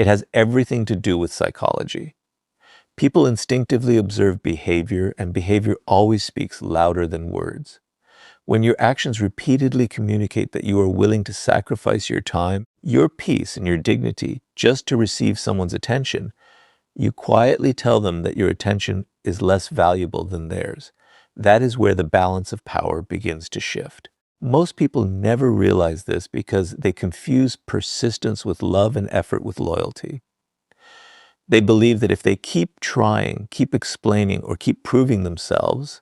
It has everything to do with psychology. People instinctively observe behavior, and behavior always speaks louder than words. When your actions repeatedly communicate that you are willing to sacrifice your time, your peace, and your dignity just to receive someone's attention, you quietly tell them that your attention is less valuable than theirs. That is where the balance of power begins to shift. Most people never realize this because they confuse persistence with love and effort with loyalty. They believe that if they keep trying, keep explaining, or keep proving themselves,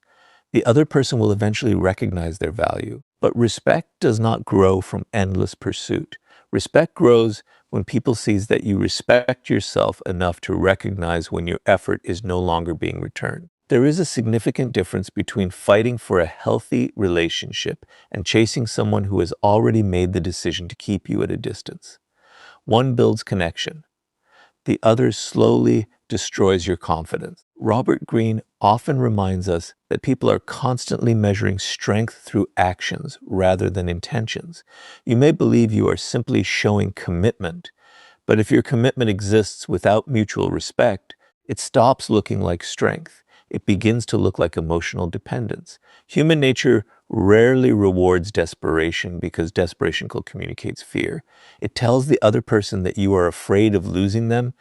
the other person will eventually recognize their value. But respect does not grow from endless pursuit. Respect grows when people sees that you respect yourself enough to recognize when your effort is no longer being returned. There is a significant difference between fighting for a healthy relationship and chasing someone who has already made the decision to keep you at a distance. One builds connection. The other slowly destroys your confidence. Robert Greene often reminds us that people are constantly measuring strength through actions rather than intentions. You may believe you are simply showing commitment, but if your commitment exists without mutual respect, it stops looking like strength. It begins to look like emotional dependence. Human nature rarely rewards desperation because desperation communicates fear. It tells the other person that you are afraid of losing them,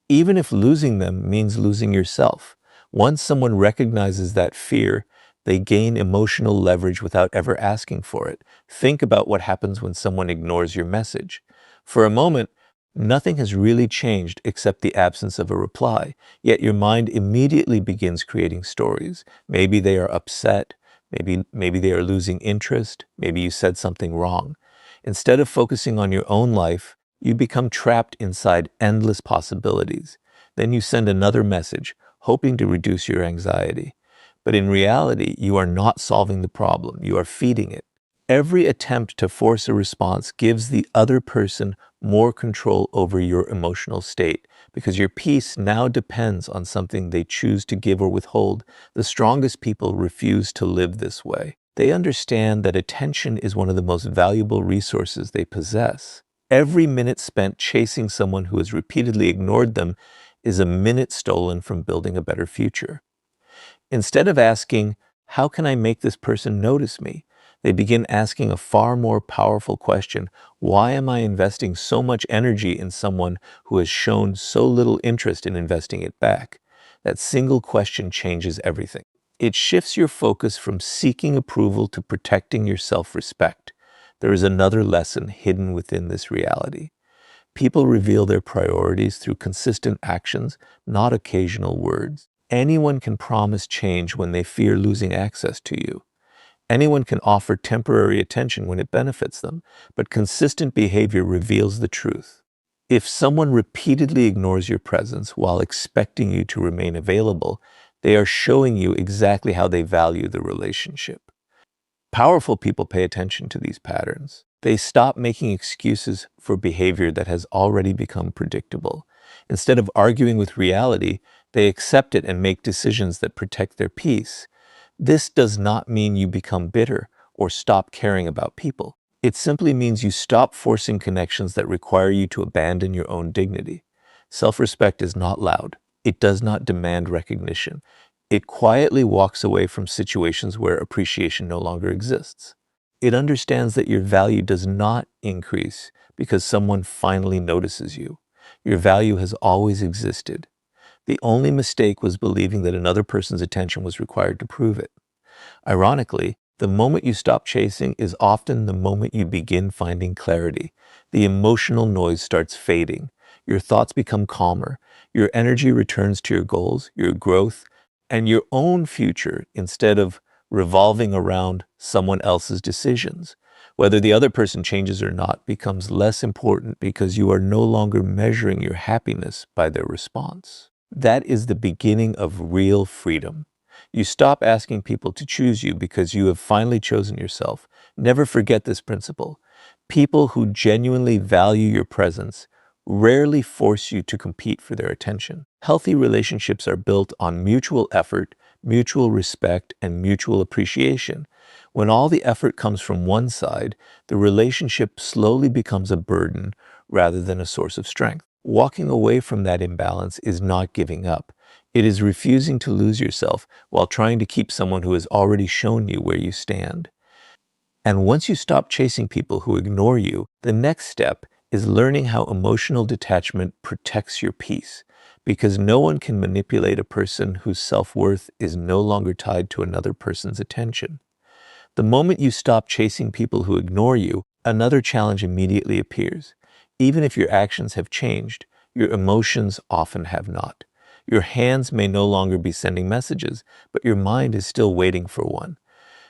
even if losing them means losing yourself. Once someone recognizes that fear, they gain emotional leverage without ever asking for it. Think about what happens when someone ignores your message. For a moment, nothing has really changed except the absence of a reply, yet your mind immediately begins creating stories. Maybe they are upset, maybe they are losing interest, maybe you said something wrong. Instead of focusing on your own life, you become trapped inside endless possibilities. Then you send another message, hoping to reduce your anxiety. But in reality, you are not solving the problem, you are feeding it. Every attempt to force a response gives the other person more control over your emotional state, because your peace now depends on something they choose to give or withhold. The strongest people refuse to live this way. They understand that attention is one of the most valuable resources they possess. Every minute spent chasing someone who has repeatedly ignored them is a minute stolen from building a better future. Instead of asking, "How can I make this person notice me?" they begin asking a far more powerful question: why am I investing so much energy in someone who has shown so little interest in investing it back? That single question changes everything. It shifts your focus from seeking approval to protecting your self-respect. There is another lesson hidden within this reality. People reveal their priorities through consistent actions, not occasional words. Anyone can promise change when they fear losing access to you. Anyone can offer temporary attention when it benefits them, but consistent behavior reveals the truth. If someone repeatedly ignores your presence while expecting you to remain available, they are showing you exactly how they value the relationship. Powerful people pay attention to these patterns. They stop making excuses for behavior that has already become predictable. Instead of arguing with reality, they accept it and make decisions that protect their peace. This does not mean you become bitter or stop caring about people. It simply means you stop forcing connections that require you to abandon your own dignity. Self-respect is not loud. It does not demand recognition. It quietly walks away from situations where appreciation no longer exists. It understands that your value does not increase because someone finally notices you. Your value has always existed. The only mistake was believing that another person's attention was required to prove it. Ironically, the moment you stop chasing is often the moment you begin finding clarity. The emotional noise starts fading. Your thoughts become calmer. Your energy returns to your goals, your growth, and your own future instead of revolving around someone else's decisions. Whether the other person changes or not becomes less important because you are no longer measuring your happiness by their response. That is the beginning of real freedom. You stop asking people to choose you because you have finally chosen yourself. Never forget this principle. People who genuinely value your presence rarely force you to compete for their attention. Healthy relationships are built on mutual effort, mutual respect, and mutual appreciation. When all the effort comes from one side, the relationship slowly becomes a burden rather than a source of strength. Walking away from that imbalance is not giving up. It is refusing to lose yourself while trying to keep someone who has already shown you where you stand. And once you stop chasing people who ignore you, the next step is learning how emotional detachment protects your peace, because no one can manipulate a person whose self-worth is no longer tied to another person's attention. The moment you stop chasing people who ignore you, another challenge immediately appears. Even if your actions have changed, your emotions often have not. Your hands may no longer be sending messages, but your mind is still waiting for one.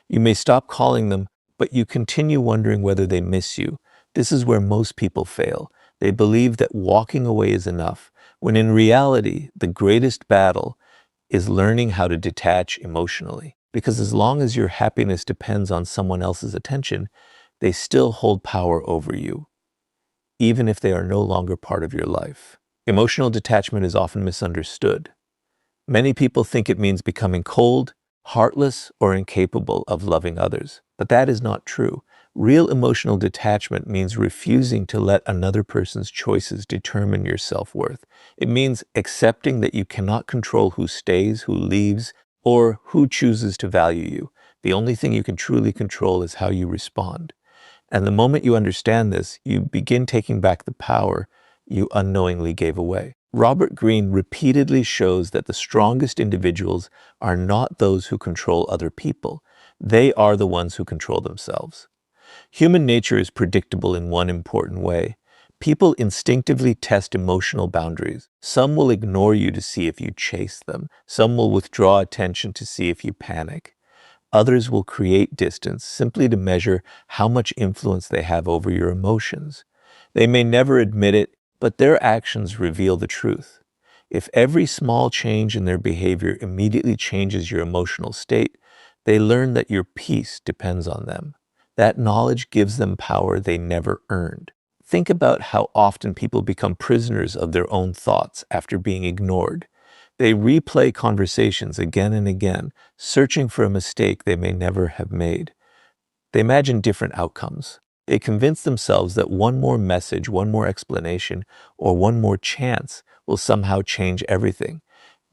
You may stop calling them, but you continue wondering whether they miss you. This is where most people fail. They believe that walking away is enough, when in reality, the greatest battle is learning how to detach emotionally. Because as long as your happiness depends on someone else's attention, they still hold power over you, even if they are no longer part of your life. Emotional detachment is often misunderstood. Many people think it means becoming cold, heartless, or incapable of loving others. But that is not true. Real emotional detachment means refusing to let another person's choices determine your self-worth. It means accepting that you cannot control who stays, who leaves, or who chooses to value you. The only thing you can truly control is how you respond. And the moment you understand this, you begin taking back the power you unknowingly gave away. Robert Greene repeatedly shows that the strongest individuals are not those who control other people. They are the ones who control themselves. Human nature is predictable in one important way. People instinctively test emotional boundaries. Some will ignore you to see if you chase them. Some will withdraw attention to see if you panic. Others will create distance simply to measure how much influence they have over your emotions. They may never admit it, but their actions reveal the truth. If every small change in their behavior immediately changes your emotional state, they learn that your peace depends on them. That knowledge gives them power they never earned. Think about how often people become prisoners of their own thoughts after being ignored. They replay conversations again and again, searching for a mistake they may never have made. They imagine different outcomes. They convince themselves that one more message, one more explanation, or one more chance will somehow change everything.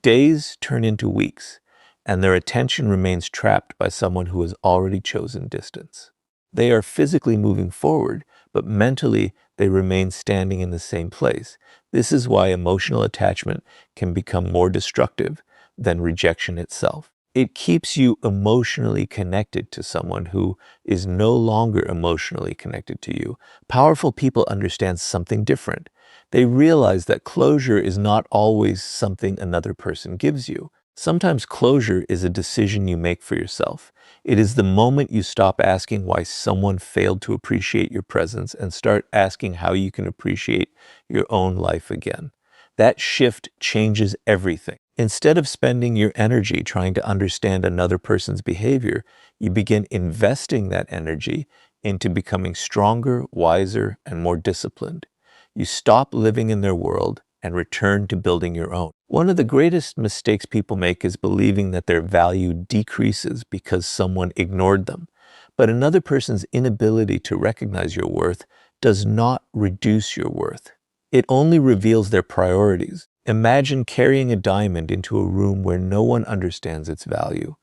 Days turn into weeks, and their attention remains trapped by someone who has already chosen distance. They are physically moving forward, but mentally they remain standing in the same place. This is why emotional attachment can become more destructive than rejection itself. It keeps you emotionally connected to someone who is no longer emotionally connected to you. Powerful people understand something different. They realize that closure is not always something another person gives you. Sometimes closure is a decision you make for yourself. It is the moment you stop asking why someone failed to appreciate your presence and start asking how you can appreciate your own life again. That shift changes everything. Instead of spending your energy trying to understand another person's behavior, you begin investing that energy into becoming stronger, wiser, and more disciplined. You stop living in their world and return to building your own. One of the greatest mistakes people make is believing that their value decreases because someone ignored them. But another person's inability to recognize your worth does not reduce your worth. It only reveals their priorities. Imagine carrying a diamond into a room where no one understands its value.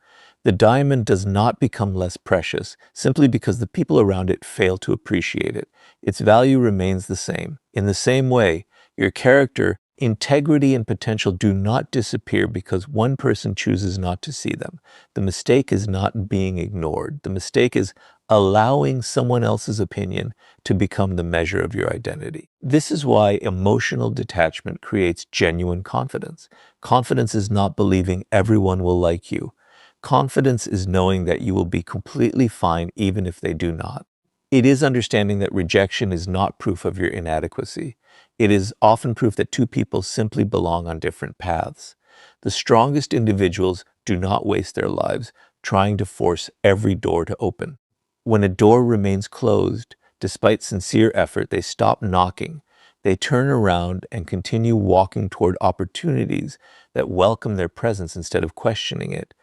The diamond does not become less precious simply because the people around it fail to appreciate it. Its value remains the same. In the same way, your character, integrity, and potential do not disappear because one person chooses not to see them. The mistake is not being ignored. The mistake is allowing someone else's opinion to become the measure of your identity. This is why emotional detachment creates genuine confidence. Confidence is not believing everyone will like you. Confidence is knowing that you will be completely fine even if they do not. It is understanding that rejection is not proof of your inadequacy. It is often proof that two people simply belong on different paths. The strongest individuals do not waste their lives trying to force every door to open. When a door remains closed, despite sincere effort, they stop knocking. They turn around and continue walking toward opportunities that welcome their presence instead of questioning it.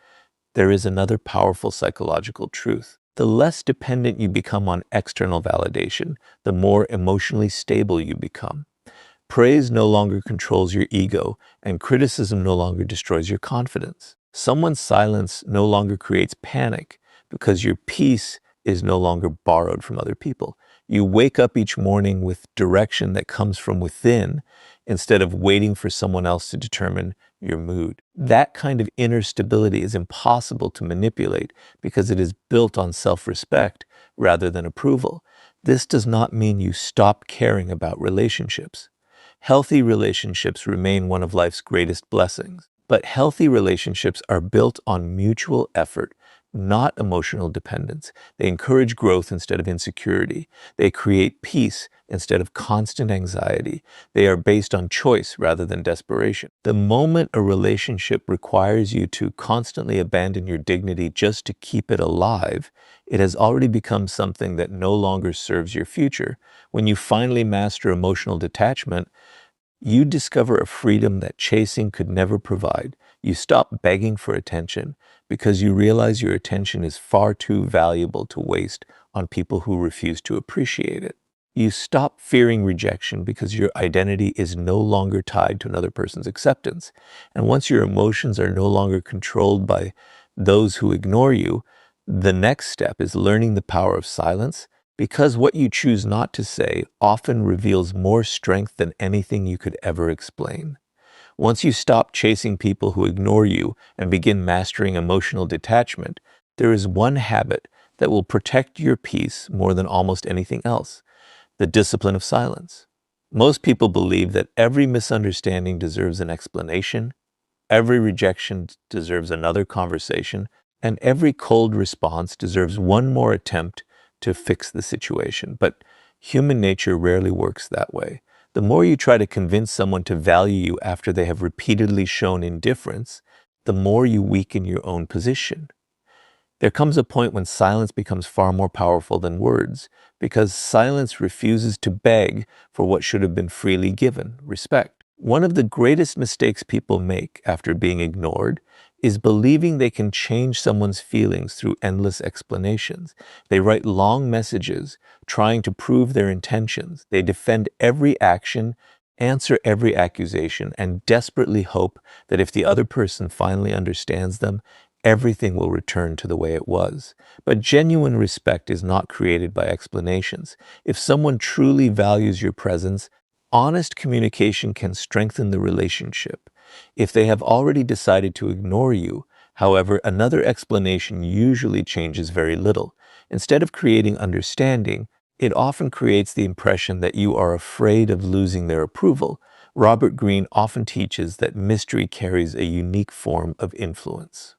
There is another powerful psychological truth. The less dependent you become on external validation, the more emotionally stable you become. Praise no longer controls your ego, and criticism no longer destroys your confidence. Someone's silence no longer creates panic because your peace is no longer borrowed from other people. You wake up each morning with direction that comes from within instead of waiting for someone else to determine your mood. That kind of inner stability is impossible to manipulate because it is built on self-respect rather than approval. This does not mean you stop caring about relationships. Healthy relationships remain one of life's greatest blessings, but healthy relationships are built on mutual effort, not emotional dependence. They encourage growth instead of insecurity. They create peace instead of constant anxiety. They are based on choice rather than desperation. The moment a relationship requires you to constantly abandon your dignity just to keep it alive, it has already become something that no longer serves your future. When you finally master emotional detachment, you discover a freedom that chasing could never provide. You stop begging for attention because you realize your attention is far too valuable to waste on people who refuse to appreciate it. You stop fearing rejection because your identity is no longer tied to another person's acceptance. And once your emotions are no longer controlled by those who ignore you, the next step is learning the power of silence, because what you choose not to say often reveals more strength than anything you could ever explain. Once you stop chasing people who ignore you and begin mastering emotional detachment, there is one habit that will protect your peace more than almost anything else: the discipline of silence. Most people believe that every misunderstanding deserves an explanation, every rejection deserves another conversation, and every cold response deserves one more attempt to fix the situation. But human nature rarely works that way. The more you try to convince someone to value you after they have repeatedly shown indifference, the more you weaken your own position. There comes a point when silence becomes far more powerful than words, because silence refuses to beg for what should have been freely given: respect. One of the greatest mistakes people make after being ignored is believing they can change someone's feelings through endless explanations. They write long messages trying to prove their intentions. They defend every action, answer every accusation, and desperately hope that if the other person finally understands them, everything will return to the way it was. But genuine respect is not created by explanations. If someone truly values your presence, honest communication can strengthen the relationship. If they have already decided to ignore you, however, another explanation usually changes very little. Instead of creating understanding, it often creates the impression that you are afraid of losing their approval. Robert Greene often teaches that mystery carries a unique form of influence.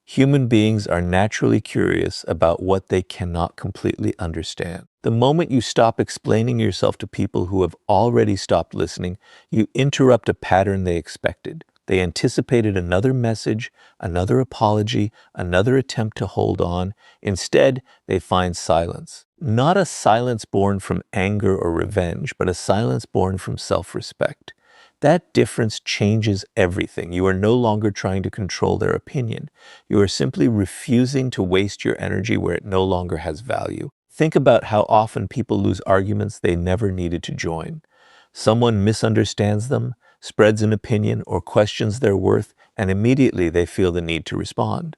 Human beings are naturally curious about what they cannot completely understand. The moment you stop explaining yourself to people who have already stopped listening, you interrupt a pattern they expected. They anticipated another message, another apology, another attempt to hold on. Instead, they find silence. Not a silence born from anger or revenge, but a silence born from self-respect. That difference changes everything. You are no longer trying to control their opinion. You are simply refusing to waste your energy where it no longer has value. Think about how often people lose arguments they never needed to join. Someone misunderstands them, spreads an opinion, or questions their worth, and immediately they feel the need to respond.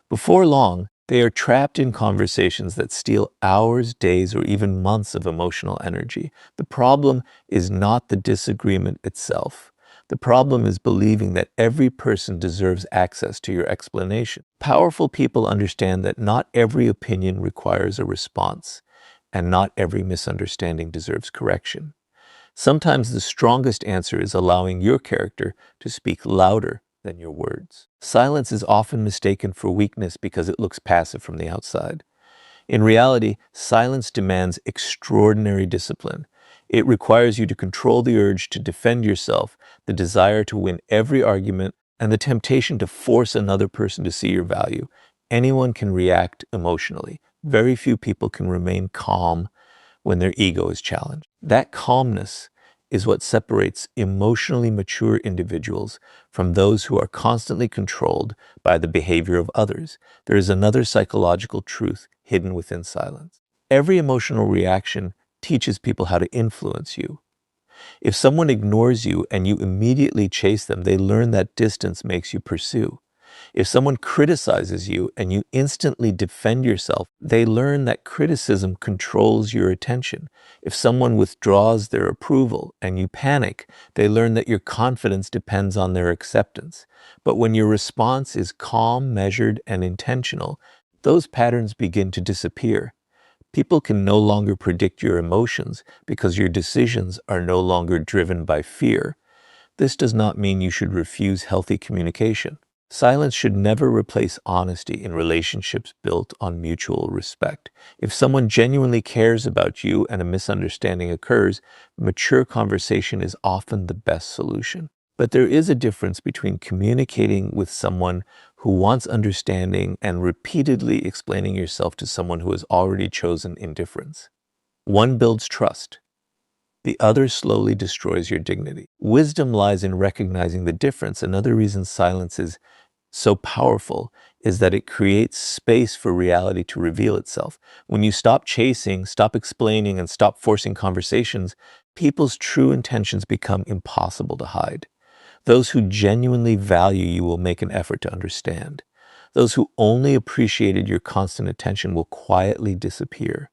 Before long, they are trapped in conversations that steal hours, days, or even months of emotional energy. The problem is not the disagreement itself. The problem is believing that every person deserves access to your explanation. Powerful people understand that not every opinion requires a response, and not every misunderstanding deserves correction. Sometimes the strongest answer is allowing your character to speak louder than your words. Silence is often mistaken for weakness because it looks passive from the outside. In reality, silence demands extraordinary discipline. It requires you to control the urge to defend yourself, the desire to win every argument, and the temptation to force another person to see your value. Anyone can react emotionally. Very few people can remain calm when their ego is challenged. That calmness is what separates emotionally mature individuals from those who are constantly controlled by the behavior of others. There is another psychological truth hidden within silence. Every emotional reaction teaches people how to influence you. If someone ignores you and you immediately chase them, they learn that distance makes you pursue. If someone criticizes you and you instantly defend yourself, they learn that criticism controls your attention. If someone withdraws their approval and you panic, they learn that your confidence depends on their acceptance. But when your response is calm, measured, and intentional, those patterns begin to disappear. People can no longer predict your emotions because your decisions are no longer driven by fear. This does not mean you should refuse healthy communication. Silence should never replace honesty in relationships built on mutual respect. If someone genuinely cares about you and a misunderstanding occurs, mature conversation is often the best solution. But there is a difference between communicating with someone who wants understanding and repeatedly explaining yourself to someone who has already chosen indifference. One builds trust. The other slowly destroys your dignity. Wisdom lies in recognizing the difference. Another reason silence is so powerful is that it creates space for reality to reveal itself. When you stop chasing, stop explaining, and stop forcing conversations, people's true intentions become impossible to hide. Those who genuinely value you will make an effort to understand. Those who only appreciated your constant attention will quietly disappear.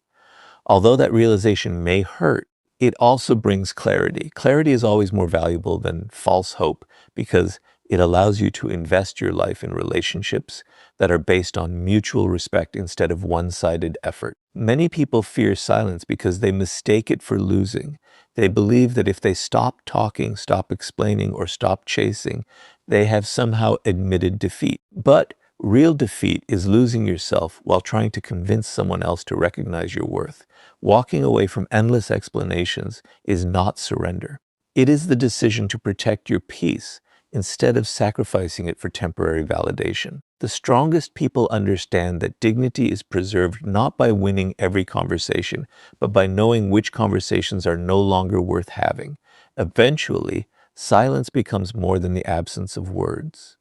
Although that realization may hurt, it also brings clarity. Clarity is always more valuable than false hope because it allows you to invest your life in relationships that are based on mutual respect instead of one-sided effort. Many people fear silence because they mistake it for losing. They believe that if they stop talking, stop explaining, or stop chasing, they have somehow admitted defeat. But real defeat is losing yourself while trying to convince someone else to recognize your worth. Walking away from endless explanations is not surrender. It is the decision to protect your peace instead of sacrificing it for temporary validation. The strongest people understand that dignity is preserved not by winning every conversation, but by knowing which conversations are no longer worth having. Eventually, silence becomes more than the absence of words.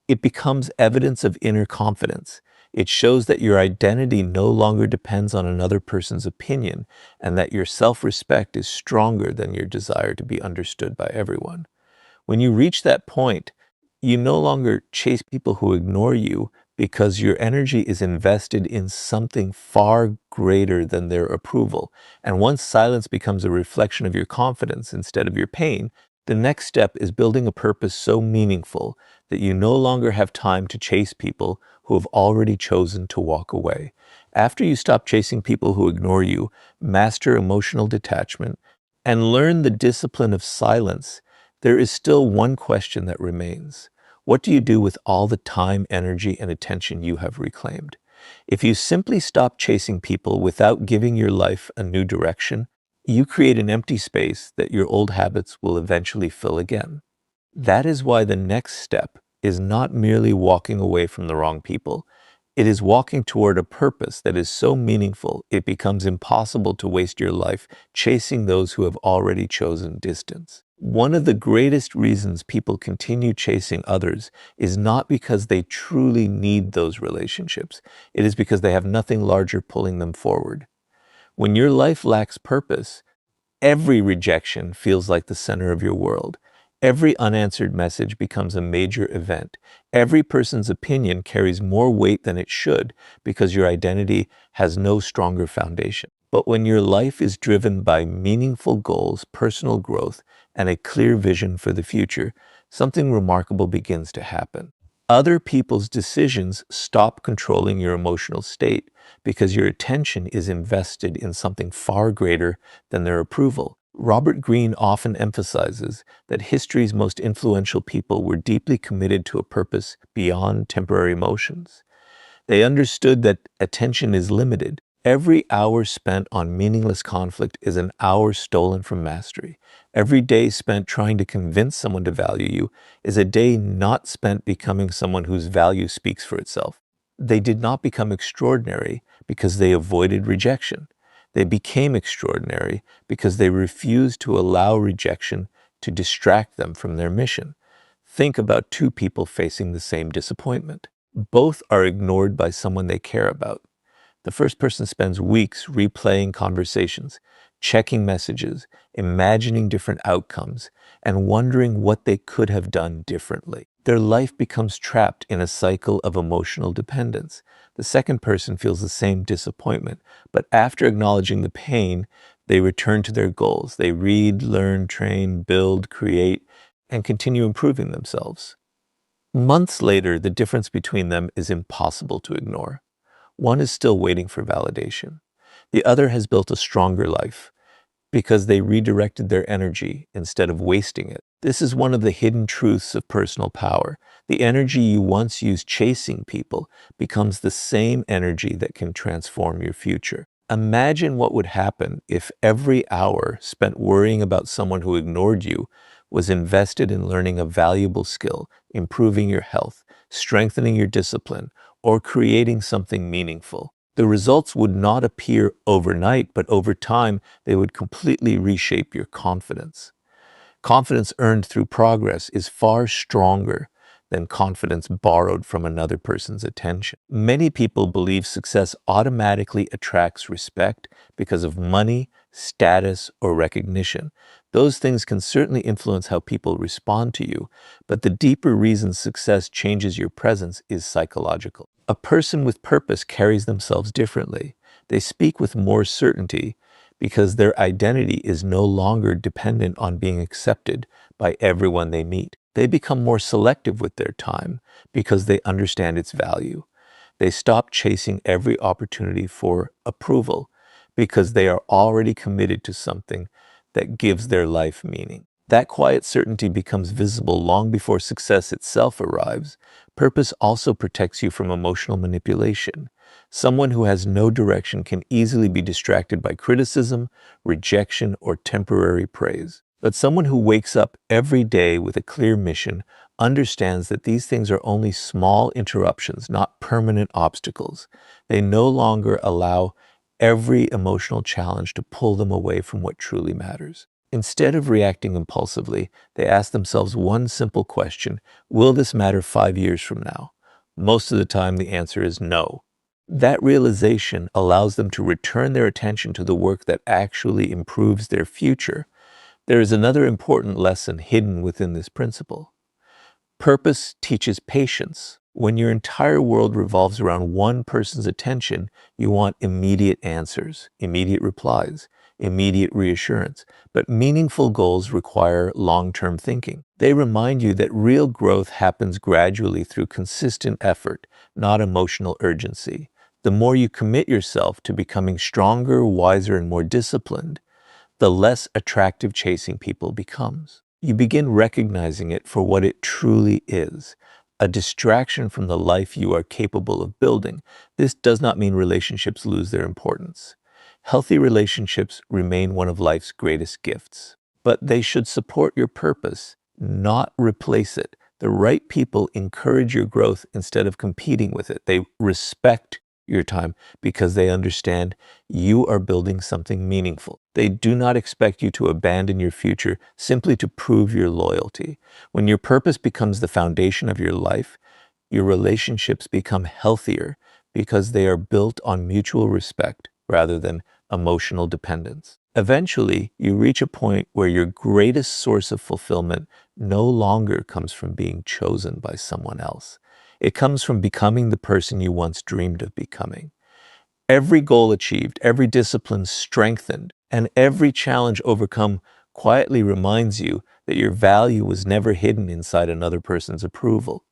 It becomes evidence of inner confidence. It shows that your identity no longer depends on another person's opinion and that your self-respect is stronger than your desire to be understood by everyone. When you reach that point, you no longer chase people who ignore you because your energy is invested in something far greater than their approval. And once silence becomes a reflection of your confidence instead of your pain, the next step is building a purpose so meaningful that you no longer have time to chase people who have already chosen to walk away. After you stop chasing people who ignore you, master emotional detachment, and learn the discipline of silence, there is still one question that remains. What do you do with all the time, energy, and attention you have reclaimed? If you simply stop chasing people without giving your life a new direction, you create an empty space that your old habits will eventually fill again. That is why the next step is not merely walking away from the wrong people. It is walking toward a purpose that is so meaningful it becomes impossible to waste your life chasing those who have already chosen distance. One of the greatest reasons people continue chasing others is not because they truly need those relationships. It is because they have nothing larger pulling them forward. When your life lacks purpose, every rejection feels like the center of your world. Every unanswered message becomes a major event. Every person's opinion carries more weight than it should because your identity has no stronger foundation. But when your life is driven by meaningful goals, personal growth, and a clear vision for the future, something remarkable begins to happen. Other people's decisions stop controlling your emotional state because your attention is invested in something far greater than their approval. Robert Greene often emphasizes that history's most influential people were deeply committed to a purpose beyond temporary emotions. They understood that attention is limited. Every hour spent on meaningless conflict is an hour stolen from mastery. Every day spent trying to convince someone to value you is a day not spent becoming someone whose value speaks for itself. They did not become extraordinary because they avoided rejection. They became extraordinary because they refused to allow rejection to distract them from their mission. Think about two people facing the same disappointment. Both are ignored by someone they care about. The first person spends weeks replaying conversations, checking messages, imagining different outcomes, and wondering what they could have done differently. Their life becomes trapped in a cycle of emotional dependence. The second person feels the same disappointment, but after acknowledging the pain, they return to their goals. They read, learn, train, build, create, and continue improving themselves. Months later, the difference between them is impossible to ignore. One is still waiting for validation. The other has built a stronger life because they redirected their energy instead of wasting it. This is one of the hidden truths of personal power. The energy you once used chasing people becomes the same energy that can transform your future. Imagine what would happen if every hour spent worrying about someone who ignored you was invested in learning a valuable skill, improving your health, strengthening your discipline, or creating something meaningful. The results would not appear overnight, but over time, they would completely reshape your confidence. Confidence earned through progress is far stronger than confidence borrowed from another person's attention. Many people believe success automatically attracts respect because of money, status, or recognition. Those things can certainly influence how people respond to you, but the deeper reason success changes your presence is psychological. A person with purpose carries themselves differently. They speak with more certainty because their identity is no longer dependent on being accepted by everyone they meet. They become more selective with their time because they understand its value. They stop chasing every opportunity for approval because they are already committed to something that gives their life meaning. That quiet certainty becomes visible long before success itself arrives. Purpose also protects you from emotional manipulation. Someone who has no direction can easily be distracted by criticism, rejection, or temporary praise. But someone who wakes up every day with a clear mission understands that these things are only small interruptions, not permanent obstacles. They no longer allow every emotional challenge to pull them away from what truly matters. Instead of reacting impulsively, they ask themselves one simple question: will this matter 5 years from now? Most of the time, the answer is no. That realization allows them to return their attention to the work that actually improves their future. There is another important lesson hidden within this principle. Purpose teaches patience. When your entire world revolves around one person's attention, you want immediate answers, immediate replies, immediate reassurance. But meaningful goals require long-term thinking. They remind you that real growth happens gradually through consistent effort, not emotional urgency. The more you commit yourself to becoming stronger, wiser, and more disciplined, the less attractive chasing people becomes. You begin recognizing it for what it truly is, a distraction from the life you are capable of building. This does not mean relationships lose their importance. Healthy relationships remain one of life's greatest gifts, but they should support your purpose, not replace it. The right people encourage your growth instead of competing with it. They respect your time because they understand you are building something meaningful. They do not expect you to abandon your future simply to prove your loyalty. When your purpose becomes the foundation of your life, your relationships become healthier because they are built on mutual respect rather than emotional dependence. Eventually, you reach a point where your greatest source of fulfillment no longer comes from being chosen by someone else. It comes from becoming the person you once dreamed of becoming. Every goal achieved, every discipline strengthened, and every challenge overcome quietly reminds you that your value was never hidden inside another person's approval.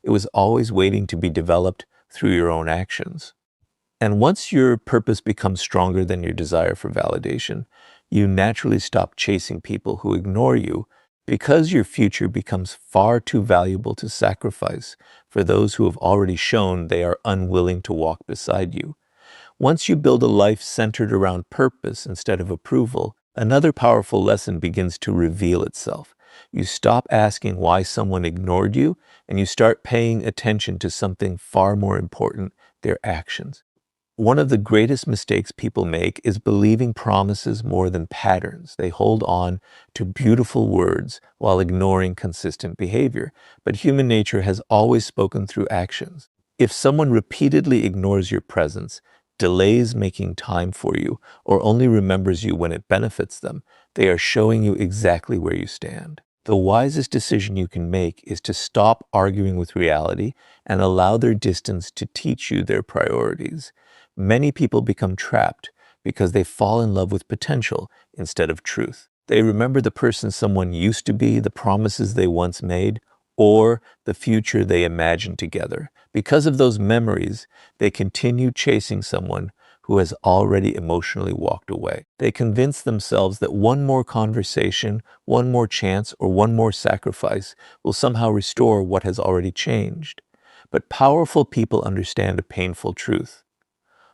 It was always waiting to be developed through your own actions. And once your purpose becomes stronger than your desire for validation, you naturally stop chasing people who ignore you because your future becomes far too valuable to sacrifice for those who have already shown they are unwilling to walk beside you. Once you build a life centered around purpose instead of approval, another powerful lesson begins to reveal itself. You stop asking why someone ignored you, and you start paying attention to something far more important: their actions. One of the greatest mistakes people make is believing promises more than patterns. They hold on to beautiful words while ignoring consistent behavior. But human nature has always spoken through actions. If someone repeatedly ignores your presence, delays making time for you or only remembers you when it benefits them, they are showing you exactly where you stand. The wisest decision you can make is to stop arguing with reality and allow their distance to teach you their priorities. Many people become trapped because they fall in love with potential instead of truth. They remember the person someone used to be, the promises they once made, or the future they imagined together. Because of those memories, they continue chasing someone who has already emotionally walked away. They convince themselves that one more conversation, one more chance, or one more sacrifice will somehow restore what has already changed. But powerful people understand a painful truth.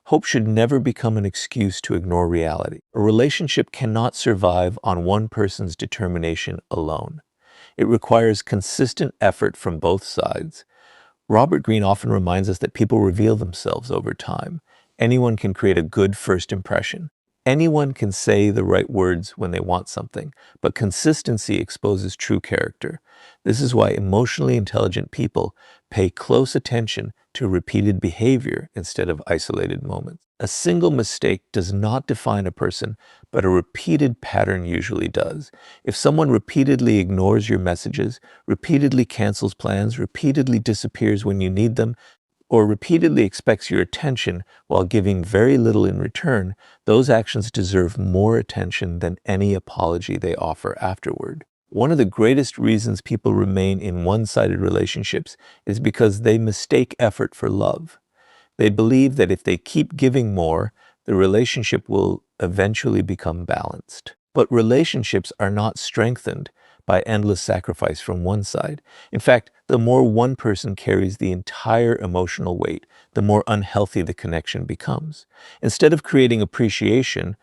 Hope should never become an excuse to ignore reality. A relationship cannot survive on one person's determination alone. It requires consistent effort from both sides. Robert Greene often reminds us that people reveal themselves over time. Anyone can create a good first impression. Anyone can say the right words when they want something, but consistency exposes true character. This is why emotionally intelligent people pay close attention to repeated behavior instead of isolated moments. A single mistake does not define a person, but a repeated pattern usually does. If someone repeatedly ignores your messages, repeatedly cancels plans, repeatedly disappears when you need them, or repeatedly expects your attention while giving very little in return, those actions deserve more attention than any apology they offer afterward. One of the greatest reasons people remain in one-sided relationships is because they mistake effort for love. They believe that if they keep giving more, the relationship will eventually become balanced. But relationships are not strengthened by endless sacrifice from one side. In fact, the more one person carries the entire emotional weight, the more unhealthy the connection becomes. Instead of creating appreciation,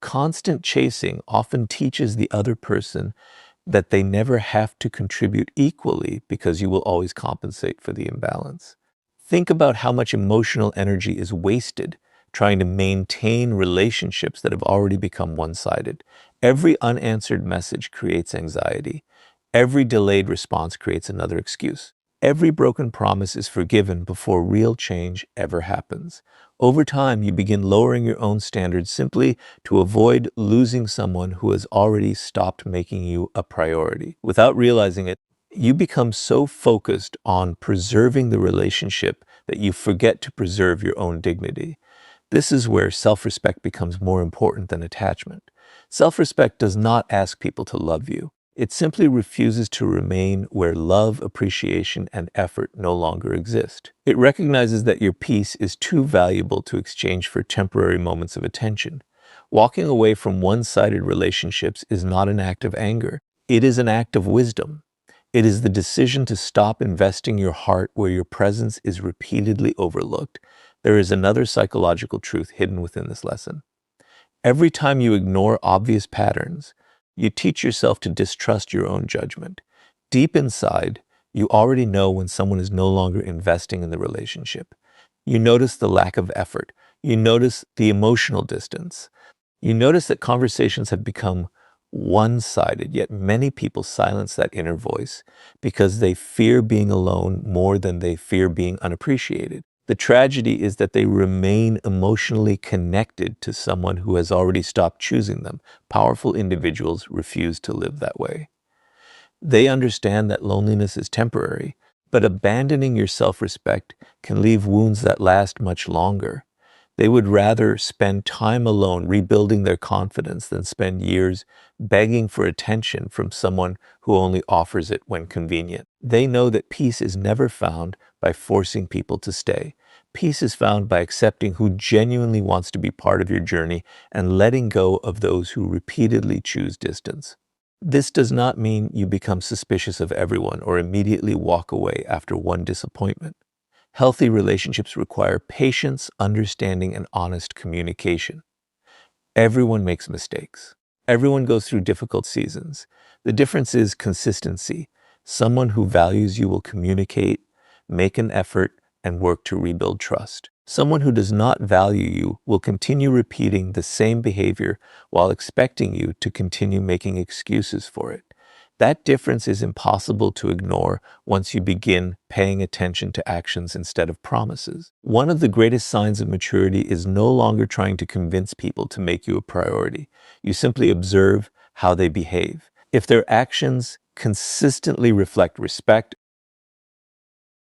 constant chasing often teaches the other person that they never have to contribute equally because you will always compensate for the imbalance. Think about how much emotional energy is wasted trying to maintain relationships that have already become one-sided. Every unanswered message creates anxiety. Every delayed response creates another excuse. Every broken promise is forgiven before real change ever happens. Over time, you begin lowering your own standards simply to avoid losing someone who has already stopped making you a priority. Without realizing it, you become so focused on preserving the relationship that you forget to preserve your own dignity. This is where self-respect becomes more important than attachment. Self-respect does not ask people to love you. It simply refuses to remain where love, appreciation, and effort no longer exist. It recognizes that your peace is too valuable to exchange for temporary moments of attention. Walking away from one-sided relationships is not an act of anger. It is an act of wisdom. It is the decision to stop investing your heart where your presence is repeatedly overlooked. There is another psychological truth hidden within this lesson. Every time you ignore obvious patterns, you teach yourself to distrust your own judgment. Deep inside, you already know when someone is no longer investing in the relationship. You notice the lack of effort. You notice the emotional distance. You notice that conversations have become one-sided, yet many people silence that inner voice because they fear being alone more than they fear being unappreciated. The tragedy is that they remain emotionally connected to someone who has already stopped choosing them. Powerful individuals refuse to live that way. They understand that loneliness is temporary, but abandoning your self-respect can leave wounds that last much longer. They would rather spend time alone rebuilding their confidence than spend years begging for attention from someone who only offers it when convenient. They know that peace is never found by forcing people to stay. Peace is found by accepting who genuinely wants to be part of your journey and letting go of those who repeatedly choose distance. This does not mean you become suspicious of everyone or immediately walk away after one disappointment. Healthy relationships require patience, understanding, and honest communication. Everyone makes mistakes. Everyone goes through difficult seasons. The difference is consistency. Someone who values you will communicate, make an effort, and work to rebuild trust. Someone who does not value you will continue repeating the same behavior while expecting you to continue making excuses for it. That difference is impossible to ignore once you begin paying attention to actions instead of promises. One of the greatest signs of maturity is no longer trying to convince people to make you a priority. You simply observe how they behave. If their actions consistently reflect respect,